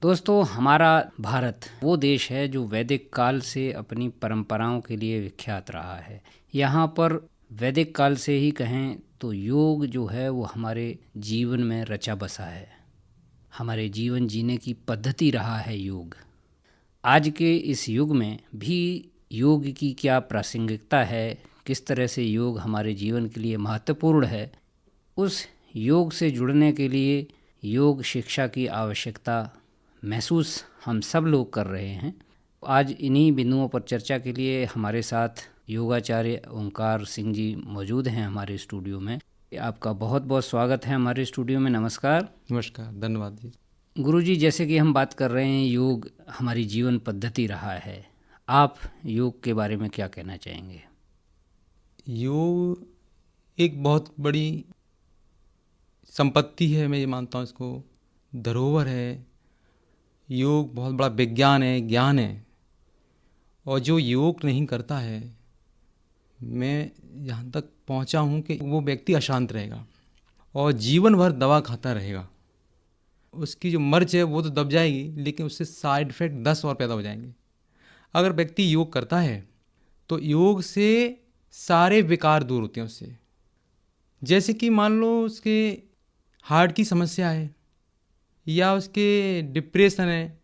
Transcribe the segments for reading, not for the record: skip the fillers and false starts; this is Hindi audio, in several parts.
दोस्तों, हमारा भारत वो देश है जो वैदिक काल से अपनी परंपराओं के लिए विख्यात रहा है। यहाँ पर वैदिक काल से ही कहें तो योग जो है वो हमारे जीवन में रचा बसा है। हमारे जीवन जीने की पद्धति रहा है योग। आज के इस युग में भी योग की क्या प्रासंगिकता है, किस तरह से योग हमारे जीवन के लिए महत्वपूर्ण है, उस योग से जुड़ने के लिए योग शिक्षा की आवश्यकता महसूस हम सब लोग कर रहे हैं। आज इन्हीं बिंदुओं पर चर्चा के लिए हमारे साथ योगाचार्य ओंकार सिंह जी मौजूद हैं हमारे स्टूडियो में। आपका बहुत बहुत स्वागत है हमारे स्टूडियो में। नमस्कार। नमस्कार, धन्यवाद जी। गुरुजी, जैसे कि हम बात कर रहे हैं, योग हमारी जीवन पद्धति रहा है। आप योग के बारे में क्या कहना चाहेंगे? योग एक बहुत बड़ी संपत्ति है, मैं ये मानता हूँ इसको। धरोहर है। योग बहुत बड़ा विज्ञान है, ज्ञान है। और जो योग नहीं करता है, मैं यहाँ तक पहुँचा हूँ कि वो व्यक्ति अशांत रहेगा और जीवन भर दवा खाता रहेगा। उसकी जो मर्ज है वो तो दब जाएगी, लेकिन उससे साइड इफ़ेक्ट 10 और पैदा हो जाएंगे। अगर व्यक्ति योग करता है तो योग से सारे विकार दूर होते हैं उससे। जैसे कि मान लो उसके हार्ट की समस्या है या उसके डिप्रेशन है,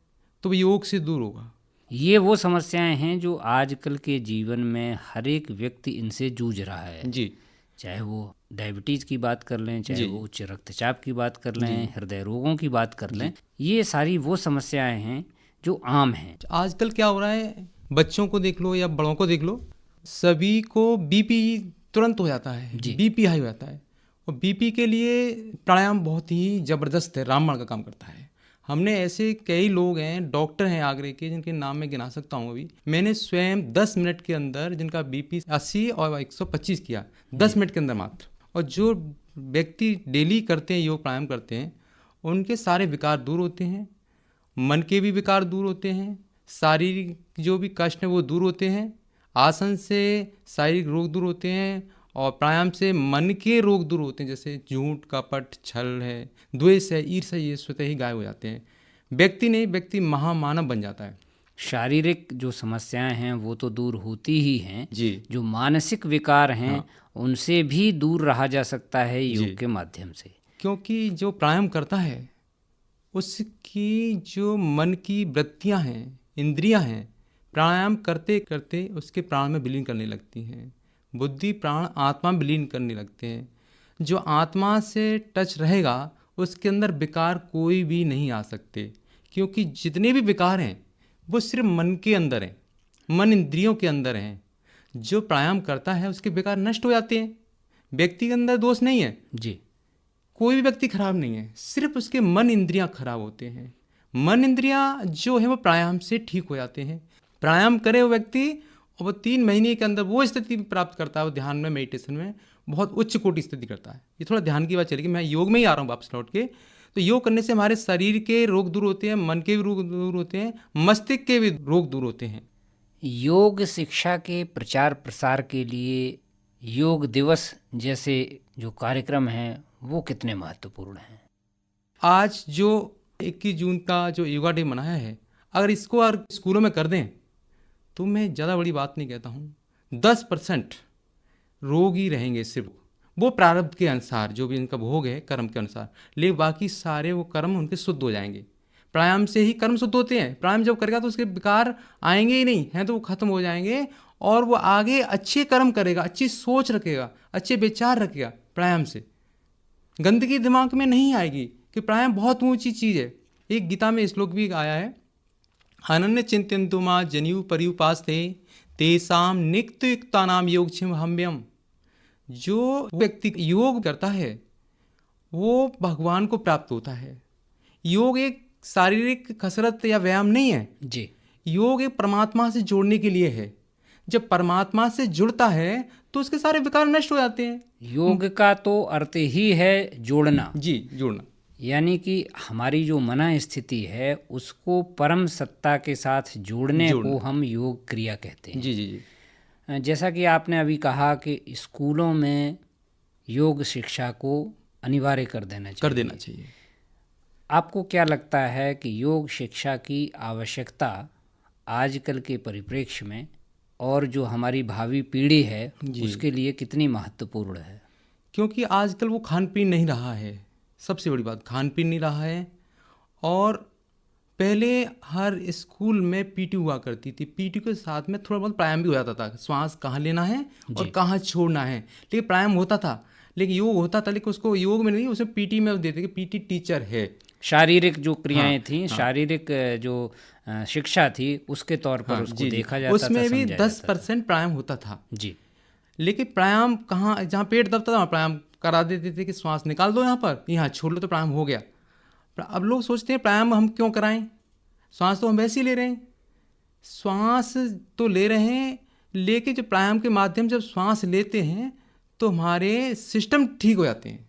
तो वो योग से दूर होगा। ये वो समस्याएं हैं जो आजकल के जीवन में हर एक व्यक्ति इनसे जूझ रहा है। जी चाहे वो डायबिटीज़ की बात कर लें, चाहे जी वो उच्च रक्तचाप की बात कर लें, जी हृदय रोगों की बात कर लें, जी। ये सारी वो समस्याएं हैं जो आम हैं। आजकल क्या हो रहा है, बच्चों को देख लो या बड़ों को देख लो, सभी को बीपी तुरंत हो जाता है। जी। बीपी हाई हो जाता है। और बीपी के लिए प्राणायाम बहुत ही ज़बरदस्त है, रामबाण का काम करता है। हमने ऐसे कई लोग हैं, डॉक्टर हैं आगरे के, जिनके नाम मैं गिना सकता हूँ। अभी मैंने स्वयं 10 मिनट के अंदर जिनका बीपी 80 और 125 किया, 10 मिनट के अंदर मात्र। और जो व्यक्ति डेली करते हैं, योग प्राणायाम करते हैं, उनके सारे विकार दूर होते हैं। मन के भी विकार दूर होते हैं, शारीरिक जो भी कष्ट हैं वो दूर होते हैं। आसन से शारीरिक रोग दूर होते हैं और प्राणायाम से मन के रोग दूर होते हैं, जैसे झूठ, कपट, छल है, द्वेष है, ईर्ष्या, ये स्वतः ही गायब हो जाते हैं। व्यक्ति नहीं, व्यक्ति महामानव बन जाता है। शारीरिक जो समस्याएं हैं वो तो दूर होती ही हैं, जी जो मानसिक विकार हैं हाँ उनसे भी दूर रहा जा सकता है जी। योग के माध्यम से। क्योंकि जो प्राणायाम करता है उसकी जो मन की वृत्तियां हैं, इंद्रियां हैं, प्राणायाम करते करते उसके प्राण में विलीन करने लगती हैं। बुद्धि प्राण आत्मा में विलीन करने लगते हैं। जो आत्मा से टच रहेगा उसके अंदर विकार कोई भी नहीं आ सकते, क्योंकि जितने भी विकार हैं वो सिर्फ मन के अंदर हैं, मन इंद्रियों के अंदर हैं। जो प्राणायाम करता है उसके विकार नष्ट हो जाते हैं। व्यक्ति के अंदर दोष नहीं है, जी। कोई भी व्यक्ति खराब नहीं है, सिर्फ उसके मन इंद्रियां खराब होते हैं। मन इंद्रियां जो है वो प्राणायाम से ठीक हो जाते हैं। प्राणायाम करे वो व्यक्ति और वो 3 महीने के अंदर वो स्थिति प्राप्त करता है, वो ध्यान में, मेडिटेशन में बहुत उच्च कोटि स्थिति करता है। ये थोड़ा ध्यान की बात चलेगी, मैं योग में ही आ रहा हूँ वापस लौट के। तो योग करने से हमारे शरीर के रोग दूर होते हैं, मन के भी रोग दूर होते हैं, मस्तिष्क के भी रोग दूर होते हैं। योग शिक्षा के प्रचार प्रसार के लिए योग दिवस जैसे जो कार्यक्रम हैं वो कितने महत्वपूर्ण हैं? आज जो 21 जून का जो योगा डे मनाया है, अगर इसको अगर स्कूलों में कर दें तो मैं ज़्यादा बड़ी बात नहीं कहता हूँ। 10% रोग ही रहेंगे सिर्फ, वो प्रारब्ध के अनुसार, जो भी इनका भोग है कर्म के अनुसार, लेकिन बाकी सारे वो कर्म उनके शुद्ध हो जाएंगे। प्राणायाम से ही कर्म शुद्ध होते हैं। प्राणायाम जब करेगा तो उसके विकार आएंगे ही नहीं हैं, तो वो खत्म हो जाएंगे और वो आगे अच्छे कर्म करेगा, अच्छी सोच रखेगा, अच्छे विचार रखेगा। प्राणायाम से गंदगी दिमाग में नहीं आएगी, कि प्राणायाम बहुत ऊंची चीज़ है। एक गीता में श्लोक भी आया है, अनन्य चिंतयन्तु मां जनियु पर्युपास्ते तेषां नित्ययुक्तानां योगक्षेम हम्यम। जो व्यक्ति योग करता है वो भगवान को प्राप्त होता है। योग एक शारीरिक कसरत या व्यायाम नहीं है। जी। योग एक परमात्मा से जोड़ने के लिए है। जब परमात्मा से जुड़ता है तो उसके सारे विकार नष्ट हो जाते हैं। योग का तो अर्थ ही है जोड़ना। जी, जुड़ना। यानी कि हमारी जो मन स्थिति है उसको परम सत्ता के साथ जोड़ने को हम योग क्रिया कहते हैं। जी जी जी। जैसा कि आपने अभी कहा कि स्कूलों में योग शिक्षा को अनिवार्य कर देना चाहिए। आपको क्या लगता है कि योग शिक्षा की आवश्यकता आजकल के परिप्रेक्ष्य में और जो हमारी भावी पीढ़ी है उसके लिए कितनी महत्वपूर्ण है? क्योंकि आजकल वो खान पीन नहीं रहा है, सबसे बड़ी बात खान पीन नहीं रहा है। और पहले हर स्कूल में पीटी हुआ करती थी, पीटी के साथ में थोड़ा बहुत प्राणायाम भी हो जाता था, श्वास कहाँ लेना है और कहाँ छोड़ना है, लेकिन प्राणायाम होता था, लेकिन योग होता था, लेकिन उसको योग में नहीं, उसे पीटी में देते कि पीटी टीचर है। शारीरिक जो क्रियाएं थी, शारीरिक जो शिक्षा थी उसके तौर पर उसको देखा जाता था, उसमें भी 10% प्राणायाम होता था जी। लेकिन प्राणायाम कहाँ, जहाँ पेट दबता था वहाँ प्राणायाम करा देते थे कि श्वास निकाल दो यहाँ पर, यहाँ छोड़ लो तो प्राणायाम हो गया। अब लोग सोचते हैं प्राणायाम हम क्यों कराएं, श्वास तो हम वैसे ही ले रहे हैं, श्वास तो ले रहे हैं, लेकिन जब प्राणायाम के माध्यम से जब श्वास लेते हैं तो हमारे सिस्टम ठीक हो जाते हैं,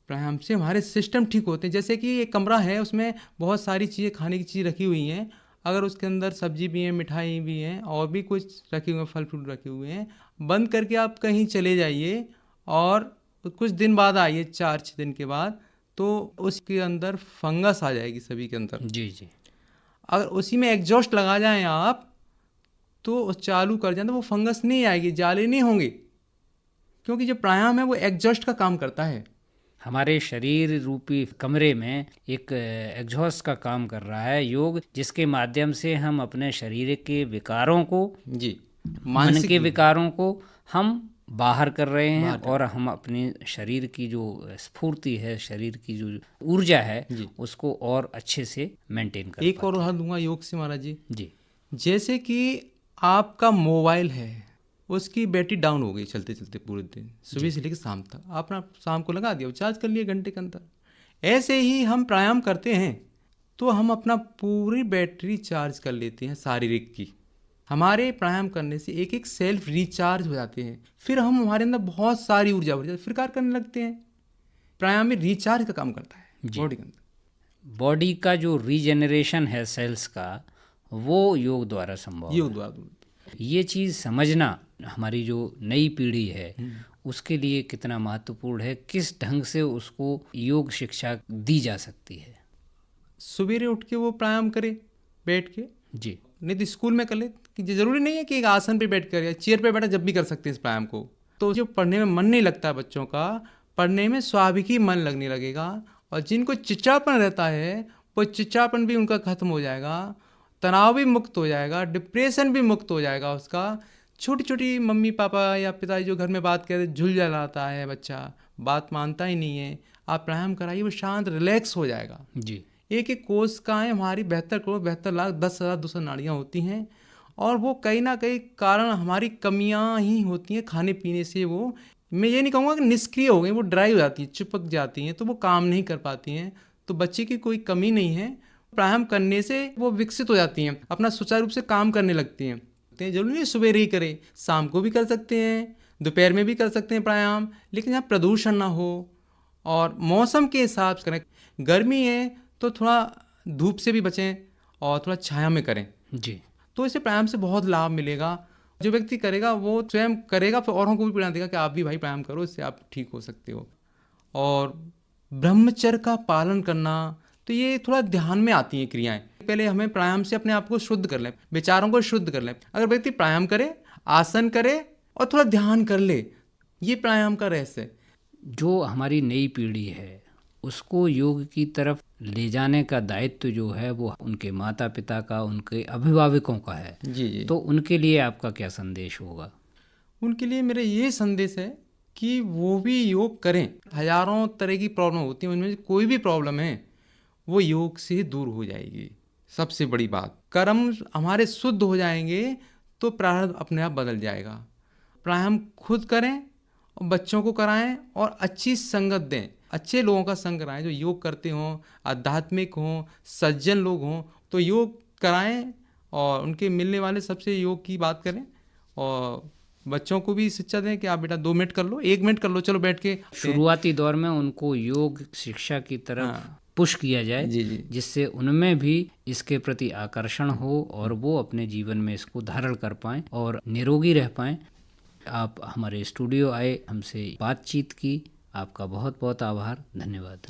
प्राणायाम से हमारे सिस्टम ठीक होते हैं। जैसे कि एक कमरा है, उसमें बहुत सारी चीज़ें, खाने की चीज़ रखी हुई हैं, अगर उसके अंदर सब्जी भी है, मिठाई भी है और भी कुछ रखे हुए हैं, फल फ्रूट रखे हुए हैं, बंद करके आप कहीं चले जाइए और कुछ दिन बाद आइए, 4-6 दिन के बाद, तो उसके अंदर फंगस आ जाएगी सभी के अंदर। जी जी। अगर उसी में एग्जॉस्ट लगा जाएं आप तो चालू कर जाए तो वो फंगस नहीं आएगी, जाले नहीं होंगे, क्योंकि जो प्राणायाम है वो एग्जॉस्ट का काम करता है। हमारे शरीर रूपी कमरे में एक एग्जॉस्ट का काम कर रहा है योग, जिसके माध्यम से हम अपने शरीर के विकारों को, जी, मन के विकारों को हम बाहर कर रहे हैं और हम अपने शरीर की जो स्फूर्ति है, शरीर की जो ऊर्जा है उसको और अच्छे से मेंटेन कर। एक और उदाहरण दूंगा योग से महाराज जी। जी। जैसे कि आपका मोबाइल है, उसकी बैटरी डाउन हो गई चलते चलते पूरे दिन, सुबह से लेकर शाम तक, आपने शाम को लगा दिया, चार्ज कर लिया घंटे के अंदर। ऐसे ही हम प्राणायाम करते हैं तो हम अपना पूरी बैटरी चार्ज कर लेते हैं शारीरिक की। हमारे प्राणायाम करने से एक एक सेल्फ रिचार्ज हो जाते हैं, फिर हम हमारे अंदर बहुत सारी ऊर्जा बढ़ जाती है, फिर कार्य करने लगते हैं। प्राणायाम में रिचार्ज का काम करता है बॉडी के अंदर। बॉडी का जो रीजेनरेशन है सेल्स का, वो योग द्वारा संभव, योग द्वारा। ये चीज़ समझना हमारी जो नई पीढ़ी है उसके लिए कितना महत्वपूर्ण है, किस ढंग से उसको योग शिक्षा दी जा सकती है? सवेरे उठ के वो प्राणायाम करे बैठ के, जी, नहीं तो स्कूल में कर ले, कि जरूरी नहीं है कि एक आसन पे बैठ कर या चेयर पे बैठा, जब भी कर सकते हैं इस प्राणायाम को। तो जो पढ़ने में मन नहीं लगता बच्चों का, पढ़ने में स्वाभाविक ही मन लगने लगेगा, और जिनको चिड़चिड़ापन रहता है वो चिड़चिड़ापन भी उनका खत्म हो जाएगा, तनाव भी मुक्त हो जाएगा, डिप्रेशन भी मुक्त हो जाएगा उसका। छोटी छोटी मम्मी पापा या पिताजी जो घर में बात करते, झुल जाता है बच्चा, बात मानता ही नहीं है, आप प्राणायाम कराइए, वो शांत रिलैक्स हो जाएगा। जी। एक एक कोशिकाएं हमारी 72 लाख 10,200 नाड़ियाँ होती हैं, और वो कहीं ना कहीं कारण हमारी कमियां ही होती हैं खाने पीने से। वो, मैं ये नहीं कहूँगा कि निष्क्रिय हो गई, वो ड्राई हो जाती हैं, चिपक जाती हैं, तो वो काम नहीं कर पाती हैं। तो बच्चे की कोई कमी नहीं है, प्राणायाम करने से वो विकसित हो जाती हैं, अपना सुचारू रूप से काम करने लगती हैं। जरूरी नहीं सुबह ही करें, शाम को भी कर सकते हैं, दोपहर में भी कर सकते हैं प्राणायाम, लेकिन यहाँ प्रदूषण ना हो और मौसम के हिसाब से करें। गर्मी है तो थोड़ा धूप से भी बचें और थोड़ा छाया में करें। जी। तो इसे प्राणायाम से बहुत लाभ मिलेगा। जो व्यक्ति करेगा वो स्वयं करेगा, फिर औरों को भी प्रेरणा देगा कि आप भी भाई प्राणायाम करो, इससे आप ठीक हो सकते हो। और ब्रह्मचर्य का पालन करना, तो ये थोड़ा ध्यान में आती हैं क्रियाएं। पहले हमें प्राणायाम से अपने आप को शुद्ध कर लें, विचारों को शुद्ध कर लें। अगर व्यक्ति प्राणायाम करे, आसन करे और थोड़ा ध्यान कर ले, ये प्राणायाम का रहस्य है। जो हमारी नई पीढ़ी है उसको योग की तरफ ले जाने का दायित्व जो है वो उनके माता पिता का, उनके अभिभावकों का है। जी। तो उनके लिए आपका क्या संदेश होगा? उनके लिए मेरा ये संदेश है कि वो भी योग करें। हजारों तरह की प्रॉब्लम होती हैं, उनमें कोई भी प्रॉब्लम है वो योग से दूर हो जाएगी। सबसे बड़ी बात, कर्म हमारे शुद्ध हो जाएंगे तो प्रारब्ध अपने आप बदल जाएगा। प्राणायाम खुद करें और बच्चों को कराएं और अच्छी संगत दें, अच्छे लोगों का संग कराएं जो योग करते हों, आध्यात्मिक हों, सज्जन लोग हों, तो योग कराएं और उनके मिलने वाले सबसे योग की बात करें। और बच्चों को भी शिक्षा दें कि आप बेटा 2 मिनट कर लो, 1 मिनट कर लो, चलो बैठ के। शुरुआती दौर में उनको योग शिक्षा की तरफ पुश किया जाए, जी, जिससे उनमें भी इसके प्रति आकर्षण हो और वो अपने जीवन में इसको धारण कर पाएं और निरोगी रह पाएं। आप हमारे स्टूडियो आए, हमसे बातचीत की, आपका बहुत बहुत आभार। धन्यवाद।